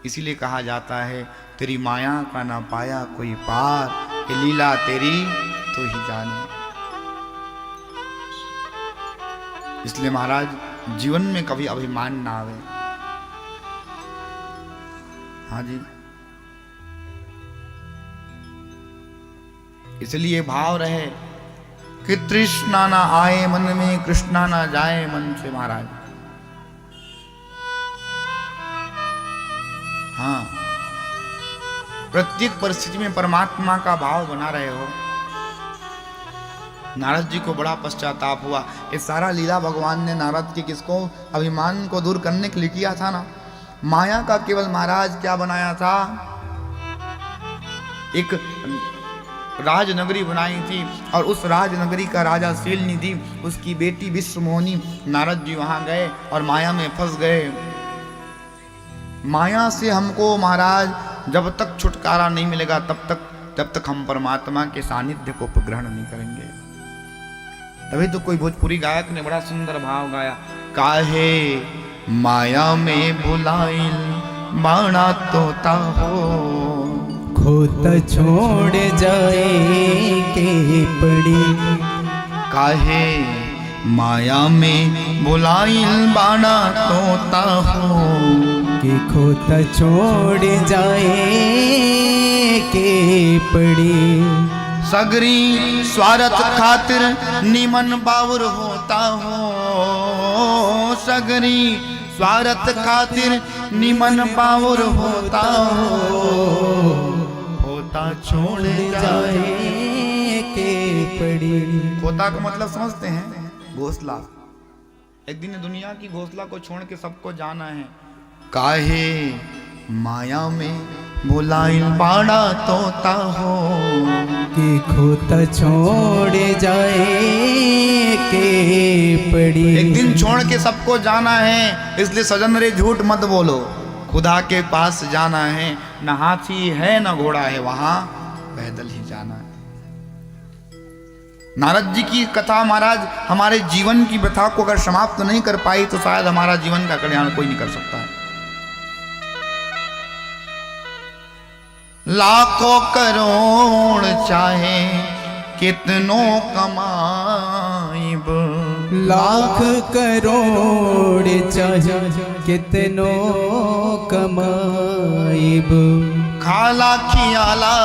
इसीलिए कहा जाता है तेरी माया का ना पाया कोई पार, ये लीला तेरी तो ही जाने। इसलिए महाराज जीवन में कभी अभिमान ना आवे। हाँ जी, इसलिए भाव रहे कि तृष्णा ना आए मन में, कृष्णा ना जाए मन से। महाराज हाँ, प्रत्येक परिस्थिति में परमात्मा का भाव बना रहे हो। नारद जी को बड़ा पश्चाताप हुआ। ये सारा लीला भगवान ने नारद के किसको, अभिमान को दूर करने के लिए किया था ना। माया का केवल महाराज क्या बनाया था, एक राजनगरी बनाई थी और उस राजनगरी का राजा शीलनिधि, उसकी बेटी विश्वमोहिनी, नारद जी वहां गए और माया में फंस गए। माया से हमको महाराज जब तक छुटकारा नहीं मिलेगा जब तक हम परमात्मा के सानिध्य को ग्रहण नहीं करेंगे। तभी तो कोई भोजपुरी गायक ने बड़ा सुंदर भाव गाया, काहे माया में भुलाइल बाणा तोता हो, खोत छोड़ जाए के पड़ी। काहे माया में भुलाइल बाणा तोता हो, कि खोत छोड़ जाए के पड़ी। सगरी स्वार्थ खातिर निमन बाउर होता हो, सगरी स्वार्थ खातिर निमन बाउर होता हो, होता छोड़ जाए के पड़ी। होता का मतलब समझते हैं, घोंसला। एक दिन दुनिया की घोंसला को छोड़ के सबको जाना है। काहे माया में भुलाइल बाड़ा तोता हो, कि खोत छोड़ जाए के पड़ी। एक दिन छोड़ के सबको जाना है, इसलिए सजन रे झूठ मत बोलो। खुदा के पास जाना है, न हाथी है न घोड़ा है, वहां पैदल ही जाना है। नारद जी की कथा महाराज हमारे जीवन की व्यथा को अगर समाप्त नहीं कर पाई तो शायद हमारा जीवन का कल्याण कोई नहीं कर सकता है। लाखों करोड़ चाहे कितनों कमाइब, लाख करोड़ चाहे कितनों कमाइब। खाला खियाला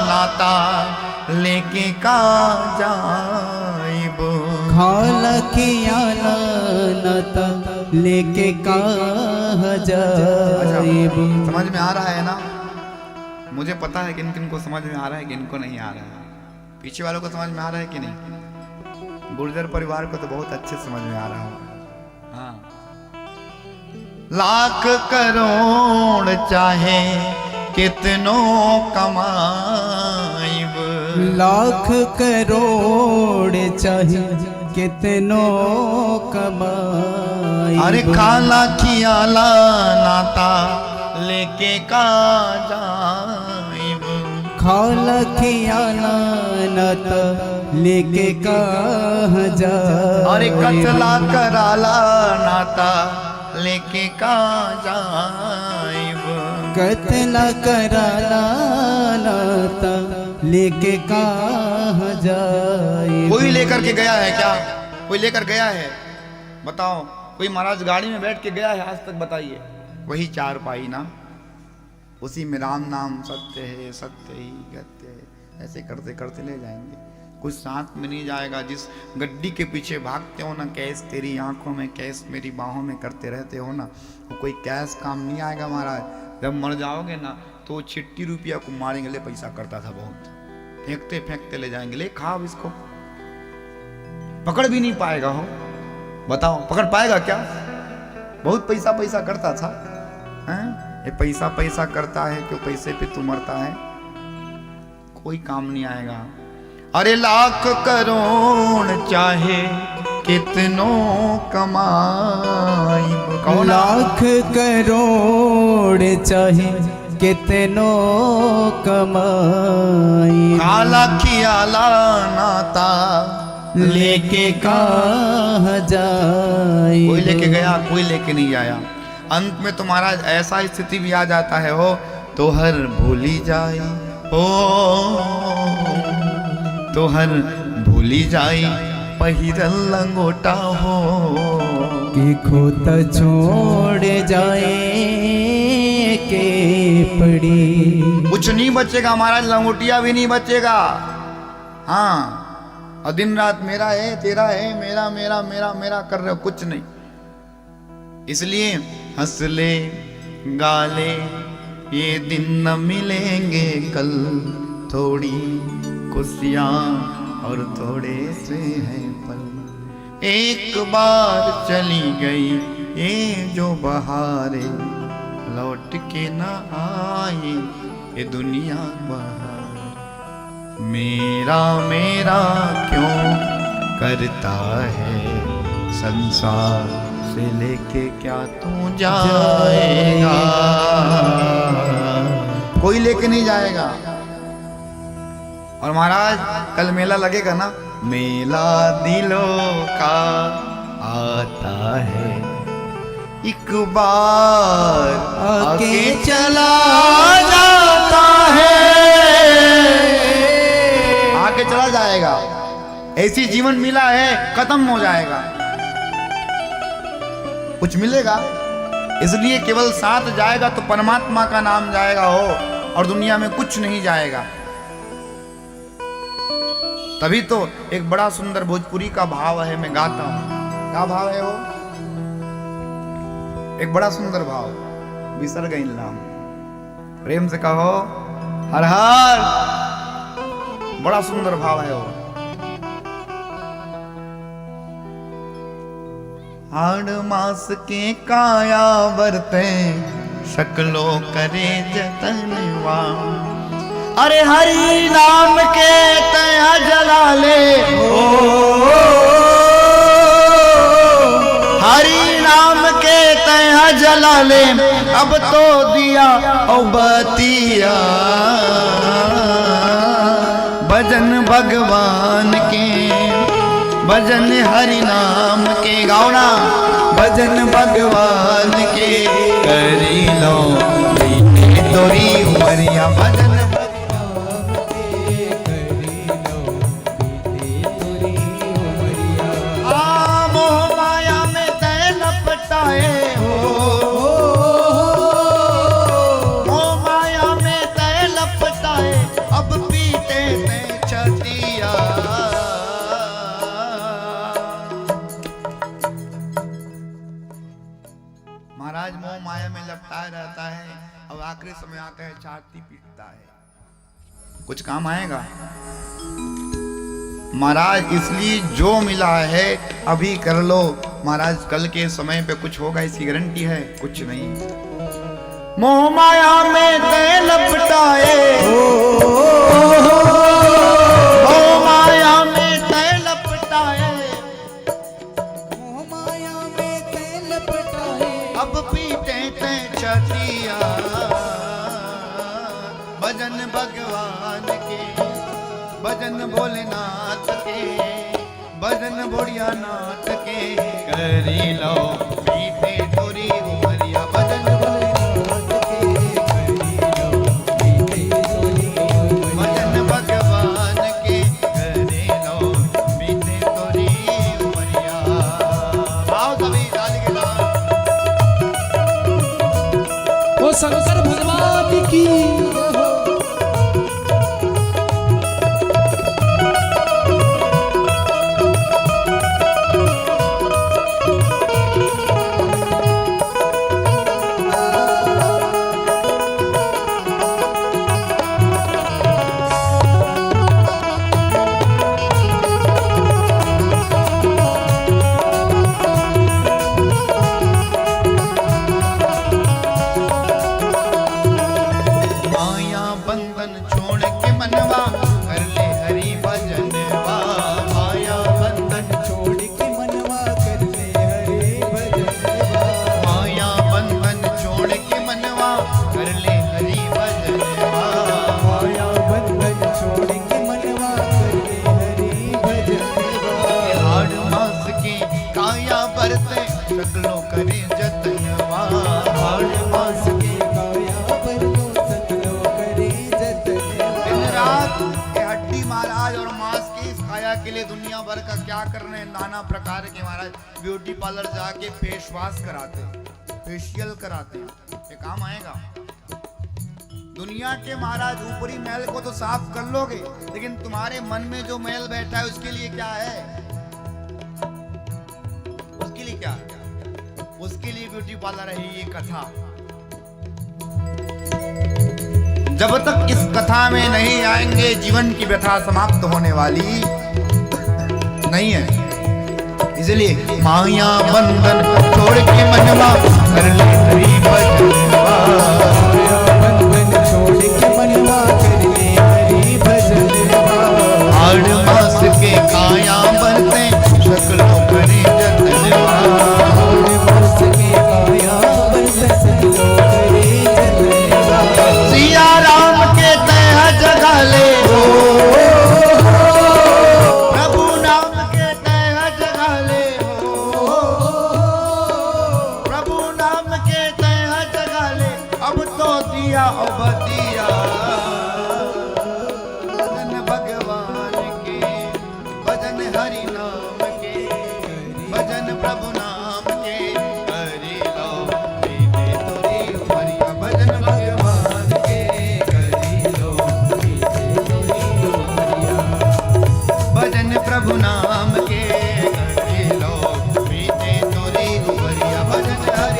नाता लेके का जाइब, खाला खियाला नाता लेके का जाइब। समझ में आ रहा है ना? मुझे पता है किन किन को समझ में आ रहा है, किन को नहीं आ रहा है। पीछे वालों को समझ में आ रहा है कि नहीं? गुर्जर परिवार को तो बहुत अच्छे समझ में आ रहा होगा। हाँ, लाख करोड़ चाहे कितनों कमाइब, लाख करोड़ चाहे कितनों कमाइब। अरे खाला खियाला नाता लेके का जाइब, खाला खियाला नाता लेके कहाँ जाइब। अरे कतला कराला नाता लेके का जाइब, कतला कराला नाता लेके कहाँ जाइब। कोई लेकर के गया है क्या? कोई लेकर गया है? बताओ, कोई महाराज गाड़ी में बैठ के गया है आज तक? बताइए। वही चार पाई ना, उसी में राम नाम सत्य है, सत्य ही सत्य है, ऐसे करते करते ले जाएंगे। कुछ साथ में नहीं जाएगा। जिस गड्डी के पीछे भागते हो ना, कैस तेरी आंखों में कैस मेरी बाहों में करते रहते हो ना, वो कोई कैस काम नहीं आएगा महाराज। जब मर जाओगे ना तो छिट्टी रुपया को मारेंगे। ले पैसा करता था बहुत, फेंकते फेंकते ले जाएंगे, ले खा अब इसको। पकड़ भी नहीं पाएगा हो, बताओ पकड़ पाएगा क्या? बहुत पैसा पैसा करता था। हैं? ये पैसा पैसा करता है, क्यों पैसे पे तू मरता है? कोई काम नहीं आएगा। अरे लाख करोड़ चाहे कितनों कमाइब, कौन? लाख करोड़ चाहे कितनों कमाइब। खाला खियाला नाता लेके कहाँ जाए। कोई लेके गया, कोई लेके नहीं आया। अंत में तुम्हारा ऐसा स्थिति भी आ जाता है हो तो हर भूली जाई हो, तो हर भूली जाई पहिरल लंगोटा हो कि खोत छोड़ जाए के पड़ी। कुछ नहीं बचेगा महाराज, लंगोटिया भी नहीं बचेगा। हाँ, और दिन रात मेरा है, तेरा है, मेरा मेरा मेरा मेरा कर रहे हो, कुछ नहीं। इसलिए हंस ले गाले ये दिन न मिलेंगे कल, थोड़ी खुशियां और थोड़े से हैं पल। एक बार चली गई ये जो बहारे, लौट के न आए ये दुनिया बहार। मेरा मेरा क्यों करता है संसार, से लेके क्या तू जाएगा, कोई लेके नहीं जाएगा। और महाराज कल मेला लगेगा ना, मेला दिलों का आता है एक बार आके चला जाता है, आके चला जाएगा। ऐसी जीवन मिला है, खत्म हो जाएगा, कुछ मिलेगा। इसलिए केवल साथ जाएगा तो परमात्मा का नाम जाएगा हो, और दुनिया में कुछ नहीं जाएगा। तभी तो एक बड़ा सुंदर भोजपुरी का भाव है, मैं गाता हूं। क्या भाव है वो? एक बड़ा सुंदर भाव, बिसर गई नाम, प्रेम से कहो हर हर। बड़ा सुंदर भाव है वो। हाड़ मास के काया बरते, शकलो करे जतनवा। अरे हरि नाम के तया जला ले, हरि नाम के तया जला ले, अब तो दिया ओ बतिया। भजन भगवान के, भजन हरि नाम के, गाओना भजन भगवान के करी लो तोरी उमरिया। भजन महाराज मोह माया में लपटाया रहता है, अब आखिरी समय आता है छाती पीटता है, कुछ काम आएगा महाराज। इसलिए जो मिला है अभी कर लो महाराज, कल के समय पे कुछ होगा इसकी गारंटी है? कुछ नहीं। मोह माया में ते लपटाए, मोह माया में ते लपटाए, अब पीटे ते छतिया। भजन भगवान के, भजन भोलेनाथ के, भजन भोड़िया नाथ के करी लो पीटे तोरी उमरिया। भजन भोलेनाथ के करी लो पीटे तोरी उमरिया। भजन भगवान के करी लो पीटे तोरी उमरिया। आओ सभी डाल के लाओ। ओ शंकर भगवान की शकलो करे जतनवा। नाना प्रकार के महाराज ब्यूटी पार्लर जाके फेस वॉश कराते हैं, फेशियल कराते हैं, ये काम आएगा? दुनिया के महाराज ऊपरी मैल को तो साफ कर लोगे, लेकिन तुम्हारे मन में जो मैल बैठा है उसके लिए क्या है? उसके लिए क्या है? उसके लिए ब्यूटी पार्लर है ये कथा। जब तक इस कथा में नहीं आएंगे जीवन की व्यथा समाप्त होने वाली नहीं है। इसलिए माया बंधन छोड़ के मनवा कर ले हरि भजनवा, बंधन छोड़ के मनवा कर ले हरि भजनवा। आड़ मास के काया बनते सकलों करे जतनवा, आड़ मास के काया बनते सकलों करे जतनवा। सिया राम के तह जगा ले हो, प्रभु नाम के तह जगा ले हो, प्रभु नाम के तह जगा ले। अब तो दिया अब दिया भजन भगवान के, भजन हरि नाम के, भजन प्रभु नाम के, हरि लो बीते तोरी उमरिया। भजन भगवान के, हरि लो बीते तोरी उमरिया, भजन प्रभु नाम के, हरि लो बीते तोरी उमरिया। भजन हरि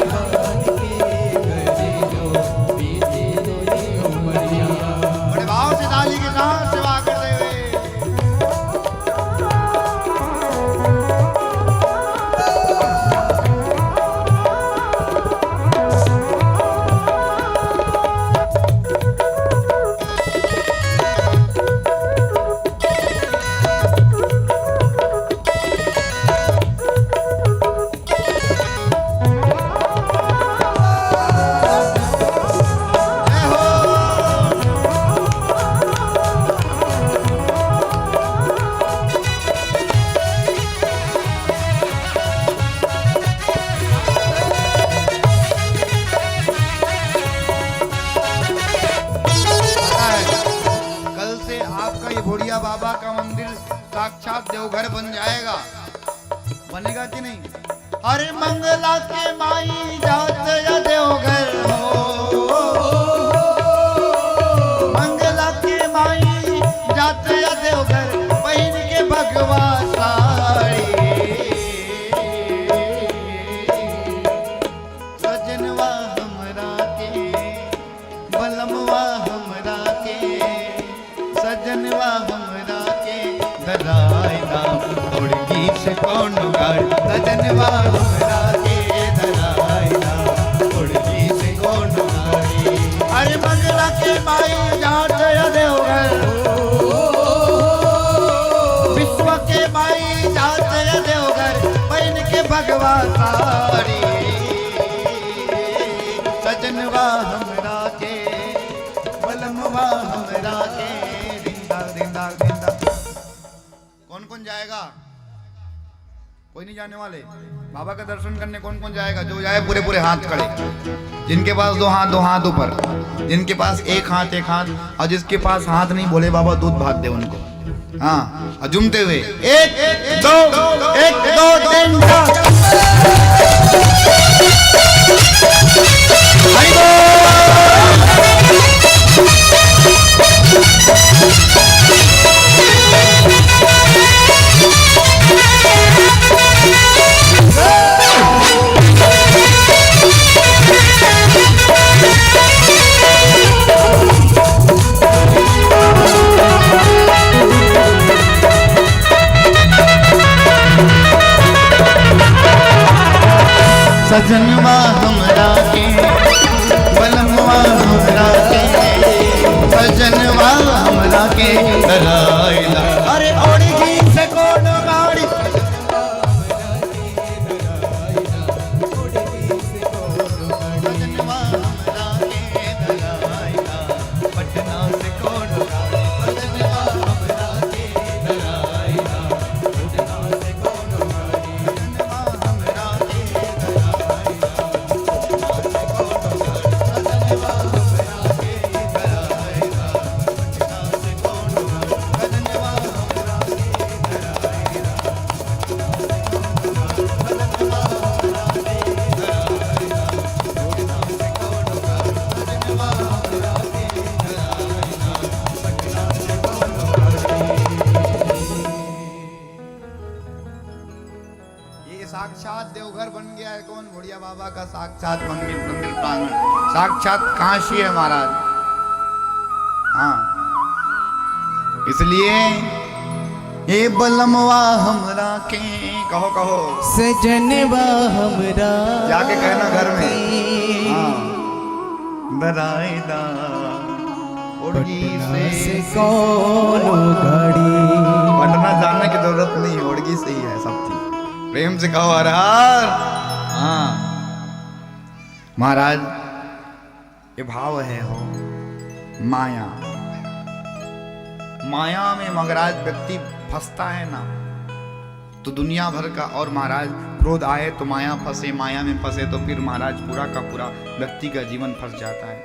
बड़े भाव से ताली के साथ सेवा करते हुए भोड़िया बाबा का मंदिर साक्षात देवघर बन जाएगा। बनेगा कि नहीं? अरे मंगला के माई जात या देवघर हो, मंगला के माई जात या देवघर, पहन के भगवा साड़ी, सजनवा हमरा के, बलमवा हमरा के, सजनवा हमरा के धराइला उड़गी से कौन गाड़ी। सजनवा हमरा के धराइला उड़गी से कौन गाड़ी। अरे मंगला के माई जाट या देवघर, विश्व के माई जाट या देवघर, पहन के भगवा साड़ी, सजनवा हमरा के, बलमवा हमरा के। कौन कौन जाएगा? कोई नहीं जाने वाले। बाबा का दर्शन करने कौन कौन जाएगा? जो जाए पूरे पूरे हाथ खड़े, जिनके पास दो हाथ ऊपर, जिनके पास एक हाथ, और जिसके पास हाथ नहीं, बोले बाबा दूध भात दे उनको। हाँ, जुमते हुए 1 2 1 2 3 4। सजनवा हमरा के, बलमवा हमरा के, सजनवा हमरा के धराइला। अरे ओढ़ी से कौन गाड़ी, सजनवा हमरा के धराइला, पटना से कौन गाड़ी, सजनवा हमरा के धराइला, पटना से कौन गाड़ी, सजनवा हमरा के धराइला। ये साक्षात देवघर बन गया है। कौन? भोड़िया बाबा का साक्षात मंदिर प्रांगण, साक्षात काशी है महाराज। हाँ, इसलिए ये बलमवा हमरा के, कहो कहो सजनवा हमरा जाके कहना घर में। हाँ, दराइदा उड़गी से कौनो घड़ी। पटना जाने की जरूरत नहीं, उड़गी से ही है सब चीज। प्रेम से कहो हर हर। हाँ महाराज, ये भाव है हो माया। माया में मगराज व्यक्ति फंसता है ना, तो दुनिया भर का। और महाराज क्रोध आए तो माया फंसे, माया में फंसे तो फिर महाराज पूरा का पूरा व्यक्ति का जीवन फंस जाता है।